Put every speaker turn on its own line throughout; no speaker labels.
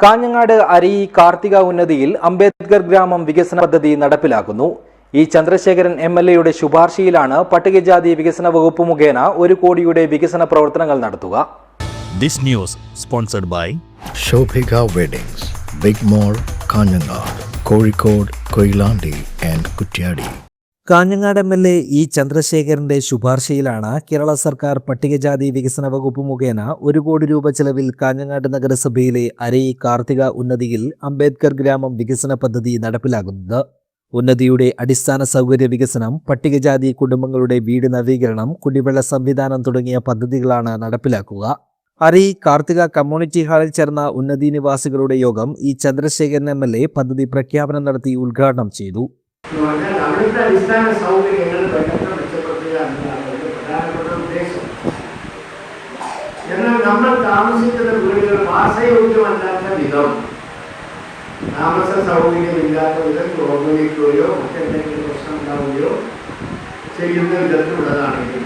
കാഞ്ഞങ്ങാട് അരയി കാർത്തിക ഉന്നതിയിൽ അംബേദ്കർ ഗ്രാമം വികസന പദ്ധതി നടപ്പിലാക്കുന്നു. ഇ ചന്ദ്രശേഖരൻ എംഎൽഎയുടെ ശുപാർശയിലാണ് പട്ടികജാതി വികസന വകുപ്പ് മുഖേന 1 കോടിയുടെ വികസന പ്രവർത്തനങ്ങൾ നടത്തുക.
This news sponsored by
Shobhika Weddings, Big Mall, Kaanyangad, Kozhikode, Koilandi and Kuttiyadi.
Kanhangad MLA E ചന്ദ്രശേഖരന്റെ ശുപാർശയിലാണ് കേരള സർക്കാർ പട്ടികജാതി വികസന വകുപ്പ് മുഖേന 1 കോടി രൂപ ചെലവിൽ കാഞ്ഞങ്ങാട് നഗരസഭയിലെ അരയി കാർത്തിക ഉന്നതിയിൽ അംബേദ്കർ ഗ്രാമം വികസന പദ്ധതി നടപ്പിലാക്കുന്നത്. ഉന്നതിയുടെ അടിസ്ഥാന സൗകര്യ വികസനം, പട്ടികജാതി കുടുംബങ്ങളുടെ വീട് നവീകരണം, കുടിവെള്ള സംവിധാനം തുടങ്ങിയ പദ്ധതികളാണ് നടപ്പിലാക്കുക. അരയി കാർത്തിക കമ്മ്യൂണിറ്റി ഹാളിൽ ചേർന്ന ഉന്നതി നിവാസികളുടെ യോഗം ഇ ചന്ദ്രശേഖരൻ എംഎൽഎ പദ്ധതി പ്രഖ്യാപനം നടത്തി ഉദ്ഘാടനം ചെയ്തു.
അവിടുത്തെ അടിസ്ഥാന സൗകര്യങ്ങൾ പെട്ടെന്ന് മെച്ചപ്പെടുത്തുക എന്നതാണ് ഒരു പ്രധാനപ്പെട്ട ഉദ്ദേശം. എന്നാൽ നമ്മൾ താമസിക്കുന്ന വീടുകൾ വാസയോഗ്യമല്ലാത്ത വിധം, താമസ സൗകര്യമില്ലാത്ത വിധം തുറന്നുവയ്ക്കുകയോ മറ്റെന്തെങ്കിലും പ്രശ്നം ഉണ്ടാവുകയോ ചെയ്യുന്ന വിധത്തിലുള്ളതാണെങ്കിൽ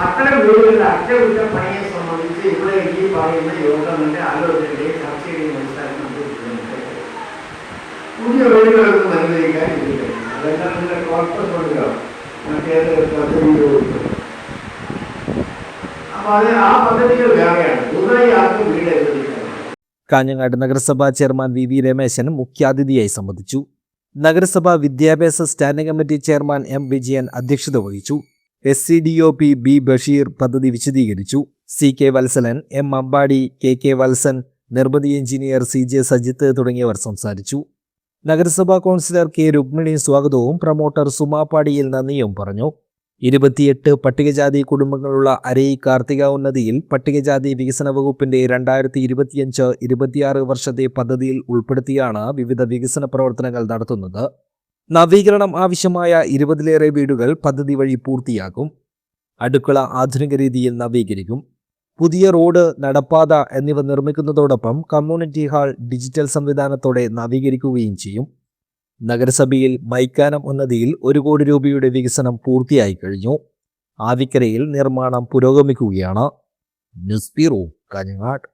അത്തരം വീടുകളുടെ അറ്റകുറ്റപ്പണിയെ സംബന്ധിച്ച് ഇവിടെ ഈ പറയുന്ന യോഗങ്ങളുടെ ആലോചനയുടെയും ചർച്ചയുടെയും അടിസ്ഥാനം പുതിയ വീടുകളൊന്നും അനുവദിക്കാൻ ഇതില്ല. അതെല്ലാം നിങ്ങളുടെ കോർപ്പസ് കൊണ്ടുവരാം, മറ്റേത് പദ്ധതിയിലോ. അപ്പൊ അത് ആ പദ്ധതികൾ വേറെയാണ്. പുതുതായി ആർക്കും വീട് അനുവദിക്കണം.
കാഞ്ഞങ്ങാട് നഗരസഭാ ചെയർമാൻ വി രമേശൻ മുഖ്യാതിഥിയായി സംബന്ധിച്ചു. നഗരസഭാ വിദ്യാഭ്യാസ standing committee chairman M Vijayan അധ്യക്ഷത വഹിച്ചു. SCDOP ബി ബഷീർ പദ്ധതി വിശദീകരിച്ചു. CK Valsalan, M Ambadi, KK Valsan, നിർമ്മിതി എഞ്ചിനീയർ CJ സജിത്ത് തുടങ്ങിയവർ സംസാരിച്ചു. നഗരസഭാ കൗൺസിലർ K രുക്മിണി സ്വാഗതവും പ്രൊമോട്ടർ സുമാപ്പാടിയിൽ നന്ദിയും പറഞ്ഞു. 28 പട്ടികജാതി കുടുംബങ്ങളുള്ള അരയി കാർത്തിക ഉന്നതിയിൽ പട്ടികജാതി വികസന വകുപ്പിന്റെ 2025-26 വർഷത്തെ പദ്ധതിയിൽ ഉൾപ്പെടുത്തിയാണ് വിവിധ വികസന പ്രവർത്തനങ്ങൾ നടത്തുന്നത്. നവീകരണം ആവശ്യമായ 20ലേറെ വീടുകൾ പദ്ധതി വഴി പൂർത്തിയാക്കും. അടുക്കള ആധുനിക രീതിയിൽ നവീകരിക്കും. പുതിയ റോഡ്, നടപ്പാത എന്നിവ നിർമ്മിക്കുന്നതോടൊപ്പം കമ്മ്യൂണിറ്റി ഹാൾ ഡിജിറ്റൽ സംവിധാനത്തോടെ നവീകരിക്കുകയും ചെയ്യും. നഗരസഭയിൽ മൈക്കാനം ഉന്നതിയിൽ 1 കോടി രൂപയുടെ വികസനം പൂർത്തിയായി കഴിഞ്ഞു. ആവിക്കരയിൽ നിർമ്മാണം പുരോഗമിക്കുകയാണ്. News bureau, Kanhangad.